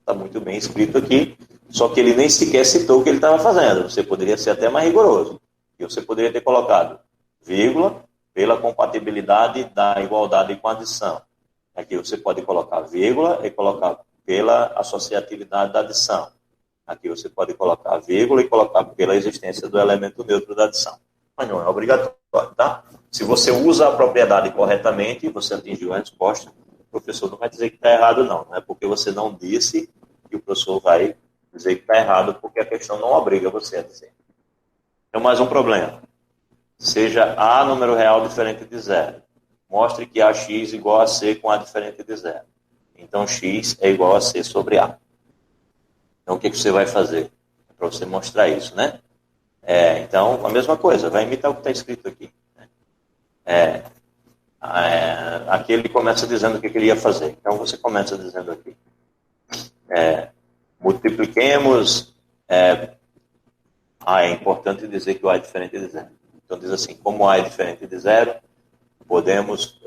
Está muito bem escrito aqui, só que ele nem sequer citou o que ele estava fazendo. Você poderia ser até mais rigoroso. E você poderia ter colocado vírgula pela compatibilidade da igualdade com a adição. Aqui você pode colocar vírgula e colocar pela associatividade da adição. Aqui você pode colocar vírgula e colocar pela existência do elemento neutro da adição. Mas não é obrigatório, tá? Se você usa a propriedade corretamente, você atingiu a resposta, o professor não vai dizer que está errado, não. Não é porque você não disse que o professor vai dizer que está errado, porque a questão não obriga você a dizer. Então, mais um problema. Seja A número real diferente de zero. Mostre que AX igual a C com A diferente de zero. Então, X é igual a C sobre A. Então, o que você vai fazer? É para você mostrar isso, né? Então, a mesma coisa, vai imitar o que está escrito aqui. Aqui ele começa dizendo o que ele ia fazer. Então, você começa dizendo aqui. Multipliquemos... é importante dizer que o A é diferente de zero. Então, diz assim, como A é diferente de zero, podemos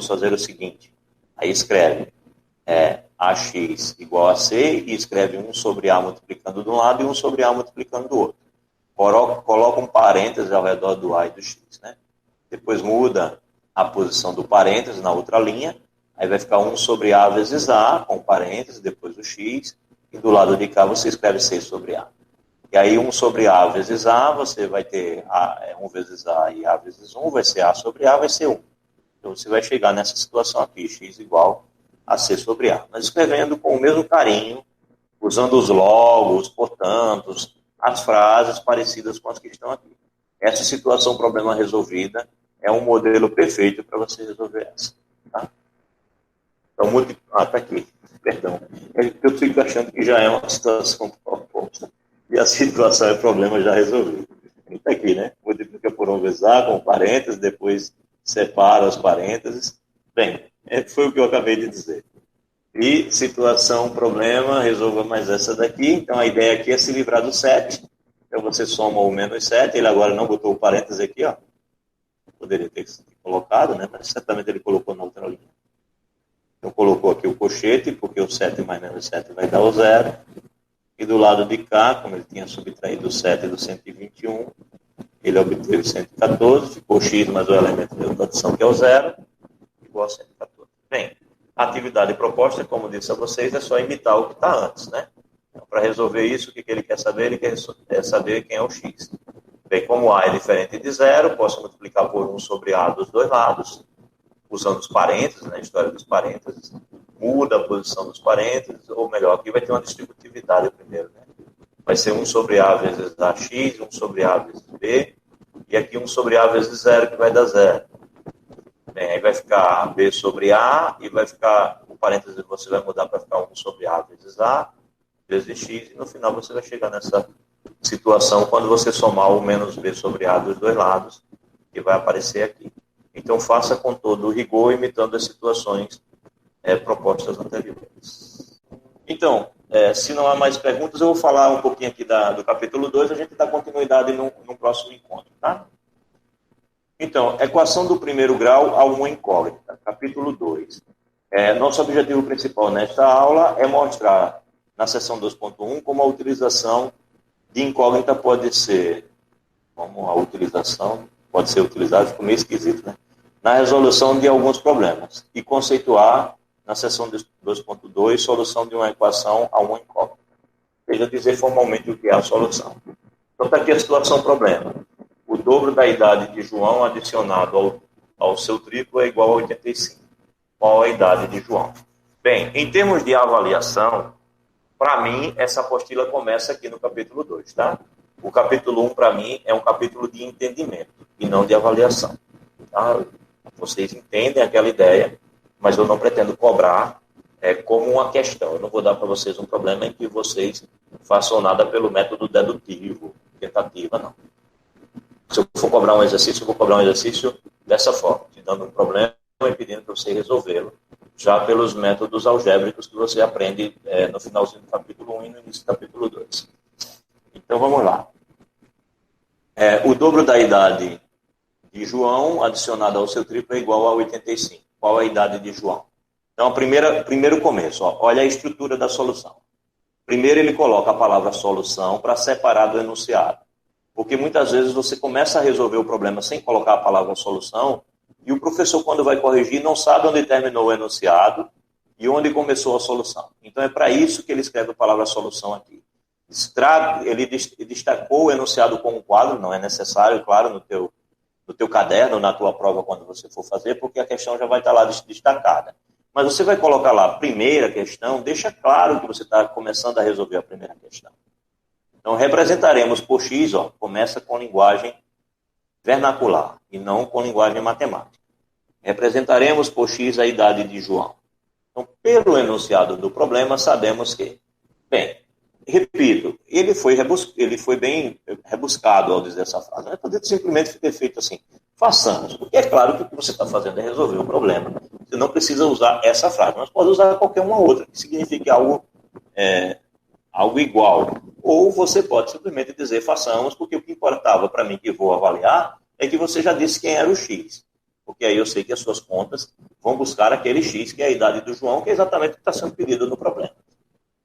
fazer o seguinte. Aí escreve AX igual a C e escreve 1 sobre A multiplicando de um lado e 1 sobre A multiplicando do outro. Coloca um parêntese ao redor do A e do X, né? Depois muda a posição do parêntese na outra linha, aí vai ficar 1 sobre A vezes A, com parêntese, depois o X, e do lado de cá você escreve C sobre A. E aí 1 sobre A vezes A, você vai ter 1 vezes A e A vezes 1, vai ser A sobre A, vai ser 1. Então você vai chegar nessa situação aqui, X igual a C sobre A. Mas escrevendo com o mesmo carinho, usando os logos, portanto, as frases parecidas com as que estão aqui. Essa situação, problema resolvida, é um modelo perfeito para você resolver essa. Tá? Então, tá aqui, perdão. Eu fico achando que já é uma situação proposta. E a situação é problema já resolvido. Está aqui, né? Multiplica por 1 vezes A, com parênteses, depois separa os parênteses. Bem, foi o que eu acabei de dizer. E situação, problema, resolva mais essa daqui. Então, a ideia aqui é se livrar do 7. Então, você soma o menos 7. Ele agora não botou o parênteses aqui, ó. Poderia ter colocado, né? Mas certamente ele colocou na outra linha. Então, colocou aqui o cochete, porque o 7 mais menos 7 vai dar o 0. E do lado de cá, como ele tinha subtraído o 7 do 121, ele obteve 114, ficou x mais o elemento de adição, que é o 0, igual a 114. Bem, a atividade proposta, como disse a vocês, é só imitar o que está antes, né? Então, para resolver isso, o que ele quer saber? Ele quer saber quem é o x. Bem, como A é diferente de 0, posso multiplicar por 1 sobre A dos dois lados, usando os parênteses, né? A história dos parênteses. Muda a posição dos parênteses, ou melhor, aqui vai ter uma distributividade primeiro, né? Vai ser 1 sobre A vezes AX, 1 sobre A vezes B, e aqui 1 sobre A vezes 0, que vai dar 0. Bem, aí vai ficar B sobre A, e vai ficar, o parênteses você vai mudar para ficar 1 sobre A vezes X, e no final você vai chegar nessa situação quando você somar o menos B sobre A dos dois lados, que vai aparecer aqui. Então, faça com todo o rigor, imitando as situações propostas anteriores. Então, se não há mais perguntas, eu vou falar um pouquinho aqui do capítulo 2, a gente dá continuidade no próximo encontro, tá? Então, equação do primeiro grau a uma incógnita, capítulo 2. Nosso objetivo principal nesta aula é mostrar, na seção 2.1, como a utilização de incógnita pode ser utilizada, ficou meio esquisito, né? Na resolução de alguns problemas, e conceituar na seção 2.2, solução de uma equação a uma incógnita. Veja dizer formalmente o que é a solução. Então, está aqui a situação problema. O dobro da idade de João adicionado ao seu triplo é igual a 85. Qual a idade de João? Bem, em termos de avaliação, para mim, essa apostila começa aqui no capítulo 2, tá? O capítulo 1, para mim, é um capítulo de entendimento e não de avaliação. Tá? Vocês entendem aquela ideia, mas eu não pretendo cobrar como uma questão. Eu não vou dar para vocês um problema em que vocês façam nada pelo método dedutivo, tentativa, não. Se eu for cobrar um exercício, eu vou cobrar um exercício dessa forma, te dando um problema e pedindo para você resolvê-lo, já pelos métodos algébricos que você aprende no finalzinho do capítulo 1 e no início do capítulo 2. Então, vamos lá. O dobro da idade de João, adicionado ao seu triplo, é igual a 85. Qual a idade de João? Então, primeiro começo, ó, olha a estrutura da solução. Primeiro ele coloca a palavra solução para separar do enunciado. Porque muitas vezes você começa a resolver o problema sem colocar a palavra solução, e o professor, quando vai corrigir, não sabe onde terminou o enunciado e onde começou a solução. Então é para isso que ele escreve a palavra solução aqui. Ele destacou o enunciado com um quadro, não é necessário, claro, no teu caderno, na tua prova, quando você for fazer, porque a questão já vai estar lá destacada. Mas você vai colocar lá a primeira questão, deixa claro que você está começando a resolver a primeira questão. Então, representaremos por X, ó, começa com linguagem vernacular e não com linguagem matemática. Representaremos por X a idade de João. Então, pelo enunciado do problema, sabemos que, bem, repito, ele foi bem rebuscado ao dizer essa frase. Não é poder simplesmente ter feito assim, façamos. Porque é claro que o que você está fazendo é resolver o problema. Você não precisa usar essa frase, mas pode usar qualquer uma outra, que signifique algo igual. Ou você pode simplesmente dizer façamos, porque o que importava para mim que vou avaliar é que você já disse quem era o X. Porque aí eu sei que as suas contas vão buscar aquele X, que é a idade do João, que é exatamente o que está sendo pedido no problema.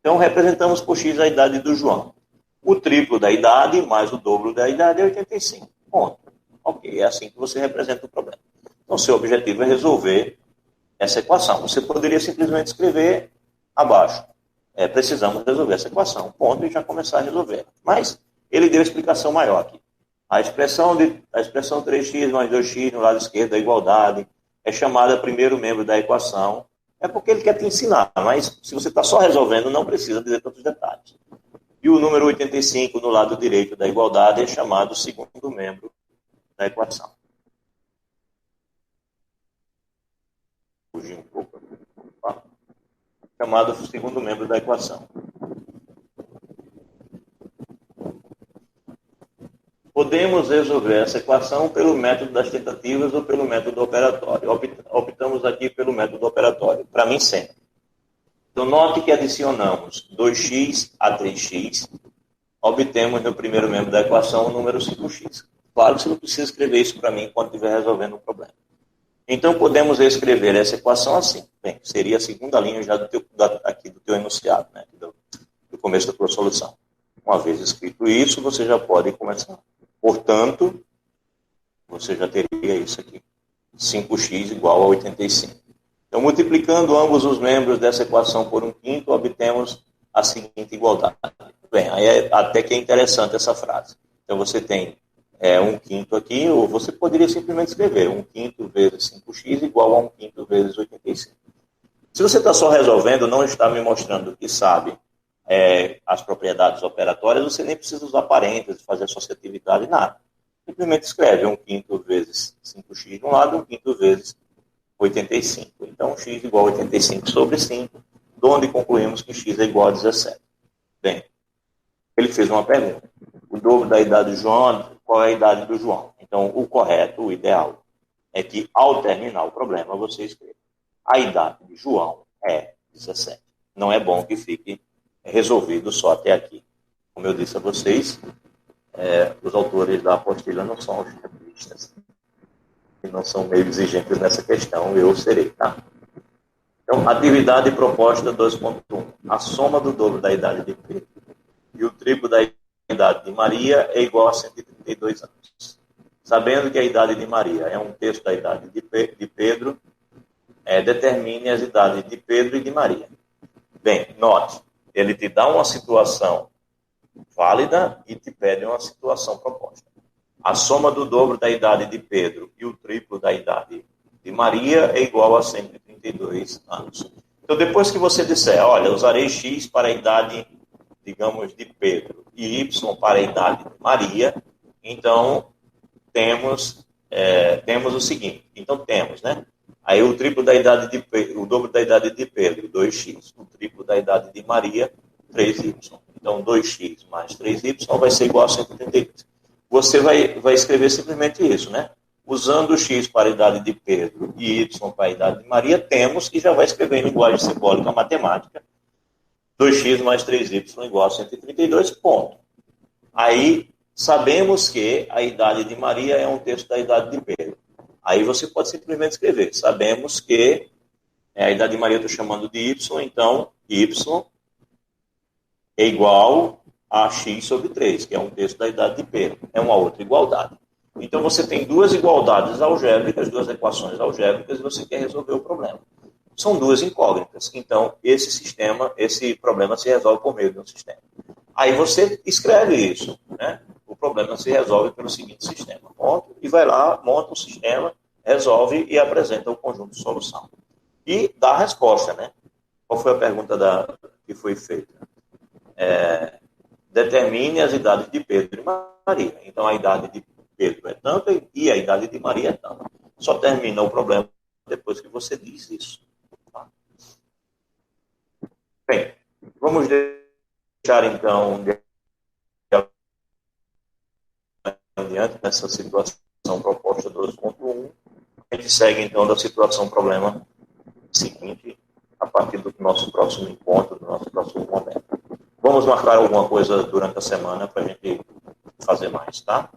Então, representamos por X a idade do João. O triplo da idade mais o dobro da idade é 85. Ponto. Ok, é assim que você representa o problema. Então, seu objetivo é resolver essa equação. Você poderia simplesmente escrever abaixo. Precisamos resolver essa equação. Ponto, e já começar a resolver. Mas ele deu explicação maior aqui. A expressão 3x mais 2x no lado esquerdo da igualdade é chamada primeiro membro da equação. É porque ele quer te ensinar, mas se você está só resolvendo, não precisa dizer tantos detalhes. E o número 85 no lado direito da igualdade é chamado segundo membro da equação. Fugir um pouco aqui. Chamado segundo membro da equação. Podemos resolver essa equação pelo método das tentativas ou pelo método operatório. Optamos aqui pelo método operatório, para mim sempre. Então, note que adicionamos 2x a 3x, obtemos no primeiro membro da equação o número 5x. Claro que você não precisa escrever isso para mim enquanto estiver resolvendo um problema. Então, podemos escrever essa equação assim. Bem, seria a segunda linha já do teu enunciado, né? do começo da tua solução. Uma vez escrito isso, você já pode começar. Portanto, você já teria isso aqui. 5x igual a 85. Então, multiplicando ambos os membros dessa equação por 1/5, obtemos a seguinte igualdade. Bem, aí até que é interessante essa frase. Então, você tem 1/5 aqui, ou você poderia simplesmente escrever 1/5 vezes 5x igual a 1/5 vezes 85. Se você está só resolvendo, não está me mostrando que sabe as propriedades operatórias, você nem precisa usar parênteses, fazer associatividade, nada. Simplesmente escreve 1/5 vezes 5x de um lado, 1/5 vezes 85. Então, x igual a 85 sobre 5, de onde concluímos que x é igual a 17. Bem, ele fez uma pergunta. O dobro da idade do João, qual é a idade do João? Então, o correto, o ideal, é que, ao terminar o problema, você escreva. A idade de João é 17. Não é bom que fique resolvido só até aqui. Como eu disse a vocês, os autores da apostila não são algebristas e não são meio exigentes nessa questão, eu serei, tá? Então, atividade proposta 2.1. A soma do dobro da idade de Pedro e o triplo da idade de Maria é igual a 132 anos. Sabendo que a idade de Maria é 1/3 da idade de Pedro, determine as idades de Pedro e de Maria. Bem, note, ele te dá uma situação válida e te pede uma situação proposta. A soma do dobro da idade de Pedro e o triplo da idade de Maria é igual a 132 anos. Então, depois que você disser, olha, usarei X para a idade, digamos, de Pedro e Y para a idade de Maria, então temos o seguinte. Então, temos, né? Aí o triplo da idade de Pedro, o dobro da idade de Pedro, 2x. O triplo da idade de Maria, 3y. Então, 2x mais 3y vai ser igual a 132. Você vai escrever simplesmente isso, né? Usando o x para a idade de Pedro e y para a idade de Maria, temos, e já vai escrever em linguagem simbólica matemática, 2x mais 3y igual a 132, ponto. Aí, sabemos que a idade de Maria é 1/3 da idade de Pedro. Aí você pode simplesmente escrever, sabemos que A idade de Maria eu estou chamando de Y, então Y é igual a x sobre 3, que é 1/3 da idade de Pedro. É uma outra igualdade. Então, você tem duas igualdades algébricas, duas equações algébricas, e você quer resolver o problema. São duas incógnitas. Então, esse problema se resolve por meio de um sistema. Aí você escreve isso, né? O problema se resolve pelo seguinte sistema. Ponto, e vai lá, monta o sistema, resolve e apresenta o conjunto de solução. E dá a resposta, né? Qual foi a pergunta que foi feita? Determine as idades de Pedro e Maria. Então, a idade de Pedro é tanta e a idade de Maria é tanta. Só termina o problema depois que você diz isso. Tá? Bem, vamos deixar, então, adiante nessa situação proposta 2.1. A gente segue, então, da situação problema seguinte, a partir do nosso próximo encontro, do nosso próximo momento. Vamos marcar alguma coisa durante a semana para a gente fazer mais, tá?